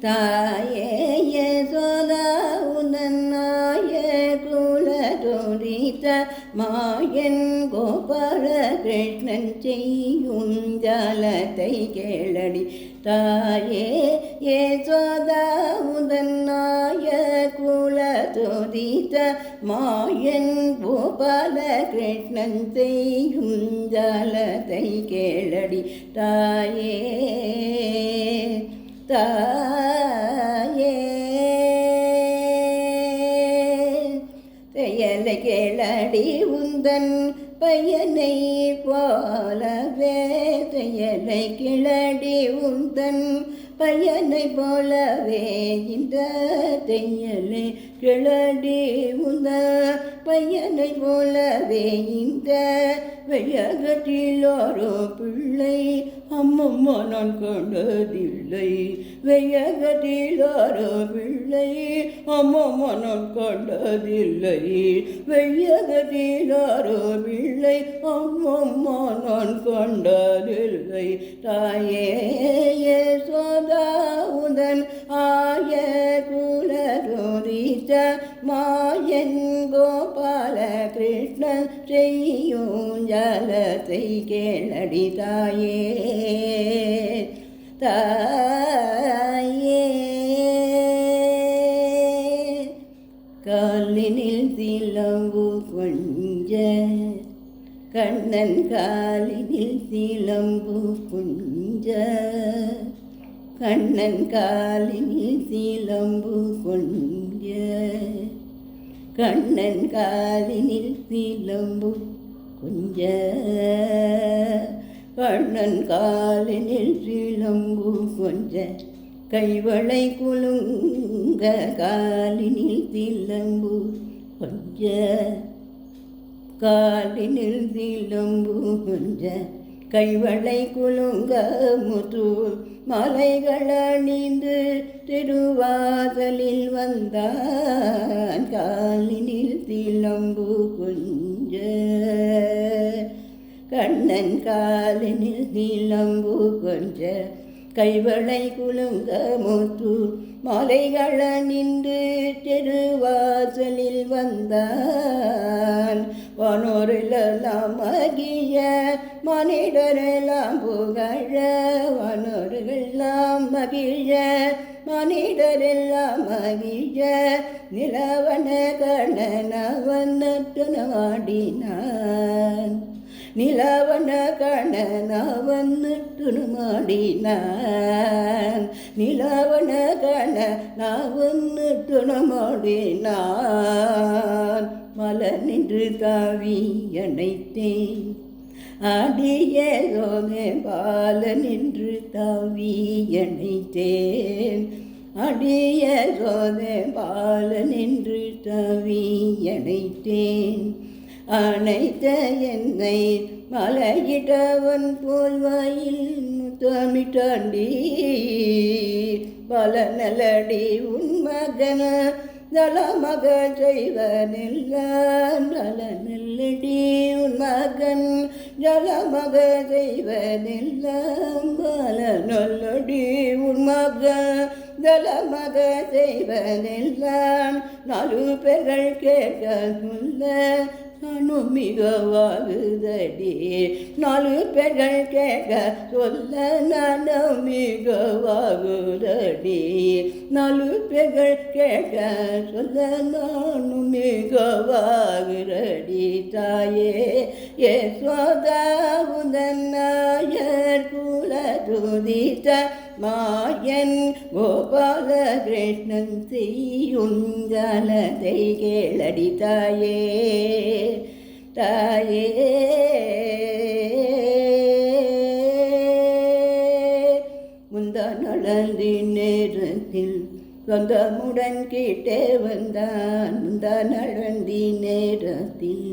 தாயே யசோதா உதன்னாய குலதோரித மாயன் கோபால கிருஷ்ணன் செய்யும் ஜாலத்தை கேளடி. தாயே யசோதா உதன்னாய குலதோரித மாயன் கோபால கிருஷ்ணன் செய்யும் ஜாலத்தை கேளடி. தாயே தாயே செயலை கேளடி உந்தன் பையனை போலவே. செயலை கிளடி உந்தன் பையனை போலவே. இந்த தையலை கிளடி உந்த பையனை போலவே. இந்த வையகத்தில் ஒரு பிள்ளை அம்மம்மா நான் கண்டதில்லை. வையகத்தில் ஒரு பிள்ளை அம்மம்மா நான் கண்டதில்லை. வையகத்தில் ஒரு பிள்ளை அம்மம்மா நான் கண்டதில்லை. தாயே யசோதா உதன் ஆய குலதோரித மாயன் கோபால கிருஷ்ணன் செய்யும் ஜாலத்தை கேளடி. தாயே தாயே காலினில் சிலம்பு கொஞ்ச கண்ணன் காலினில் சிலம்பு கொஞ்ச. கண்ணன் காலினில் சிலம்பு கொஞ்ச. கண்ணன் காலினில் சிலம்பு கொஞ்ச. கண்ணன் காலினில் சிலம்பு கொஞ்ச. கைவளை குலுங்க காலினில் சிலம்பு கொஞ்ச. காலினில் சிலம்பு கொஞ்ச. கைவளை குலுங்க முத்து மலைகள் அணிந்து திருவாசலில் வந்தான். காலினில் சிலம்பு கொஞ்ச. கண்ணன் காலினில் சிலம்பு கொஞ்ச. கைவளை குலுங்க முத்து மலைகள் அணிந்து திருவாசலில் வந்தான். வானோரெல்லாம் மகிழ மனிதரெல்லாம் புகழ. வானோர்களெல்லாம் மகிழ மனிதரெல்லாம் மகிழ. நிலவன கண்ணனவன் நட்டுனமாடினான். நிலவன கண்ணனவன் நட்டுனமாடினான். நிலவன கண்ணனவன் நட்டுனமாடினான். மலர் நின்று தாவி அணைத்தேன். ஆடிய சோதே பால நின்று தாவி அணைத்தேன். ஆடிய சோதே பால நின்று தாவி அணைத்தேன். அணைத்த என்னை மலையிட்டவன் போல் வாயில் முத்தமிட்டாண்டி. பல நலடி உன் மகன நலமக செய்வனெல்லாம். நல நெல்லடி உன் மகன் ஜலமக செய்வனெல்லாம். பல நல்லடி உன் மகன் ஜலமக செய்வனெல்லாம். நாலு பேர்கள் கேட்க சொல்ல நானும் மிகவாகுதடி. நாலு பேர்கள் கேட்க சொல்ல நானும் மிகவாகுதடி. நாலு பேர்கள் கேட்க சொல்ல நானும் மிகவாகுதடி. தாயே யசோதா உதன்னாயர் குலதுதித மாயன் கோபால கிருஷ்ணன் செய்யும் ஜாலத்தை கேளடி. தாயே தாயே முந்தா நடந்தி நேரத்தில் சொந்தமுடன் கேட்டே வந்தான். முந்தா நடந்தி நேரத்தில்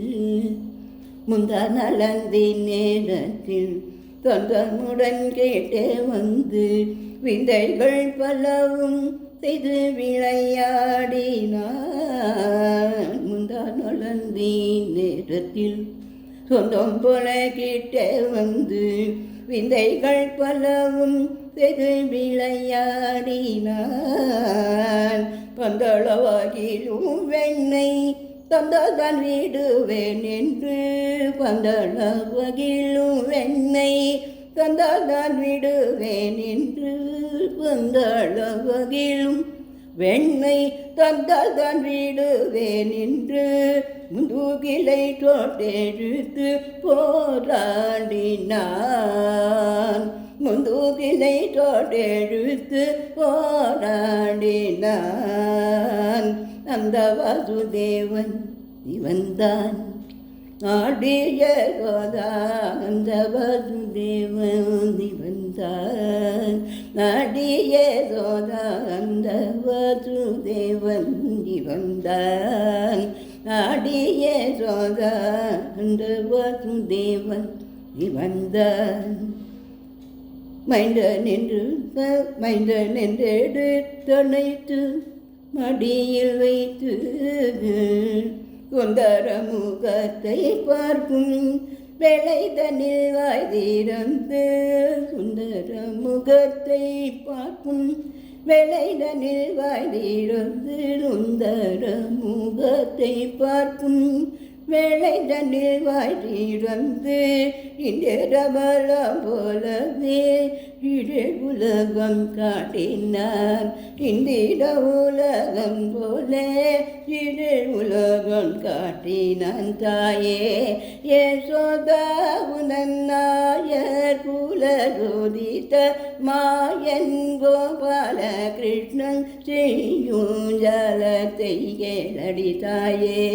முந்தா நடந்தி நேரத்தில் சொந்தமுடன் கேட்டே வந்து விந்தைகள் பலவும் செய்து விளையாடினான். முந்தா நடந்தி நேரத்தில் சொந்தம் போல கிட்டே வந்து விந்தைகள் பலவும் தெரு விளையாடினான். பந்தளவாகிலும் வெண்ணை தந்தால்தான் விடுவேன் என்று, பந்தளவாகிலும் வெண்ணை தந்தால்தான் விடுவேன் என்று, பந்தளவாகிலும் வெண்ணை தந்தால்தான் விடுவேன் என்று முதுகிலை தோட்டெழுத்து போராடினான். முதுகிலை தோட்டெழுத்து போராடினான். அந்த வாசுதேவன் இவன்தான் ஆடிய கோதா. அந்த வாசுதேவன் இவன்தான் ஆடிய சோதா. அந்த வாசுதேவன் இவன்தான் ஆடிய சோதா. அந்த வாசுதேவன் இவன்தான் மைந்தன் என்று எடுத்தணைத்து மடியில் வைத்து சுந்தர முகத்தை பார்க்கும் வேளைதனில் வாய் திறந்து, சுந்தர முகத்தை பார்க்கும் வேளைதனில் வாய் திறந்து, சுந்தர முகத்தை பார்க்கும் வேளைதனில் வாய் திறந்து, இந்திரபலம் போலவே இரு உலகம் காட்டினார். இந்திர உலகம் போல இரு உலகம் காட்டினான். தாயே யசோதா உனன் நாயர் குலஜோதித்த மாயன் கோபால கிருஷ்ணன் செய்யும் ஜலத்தை கேளடி தாயே.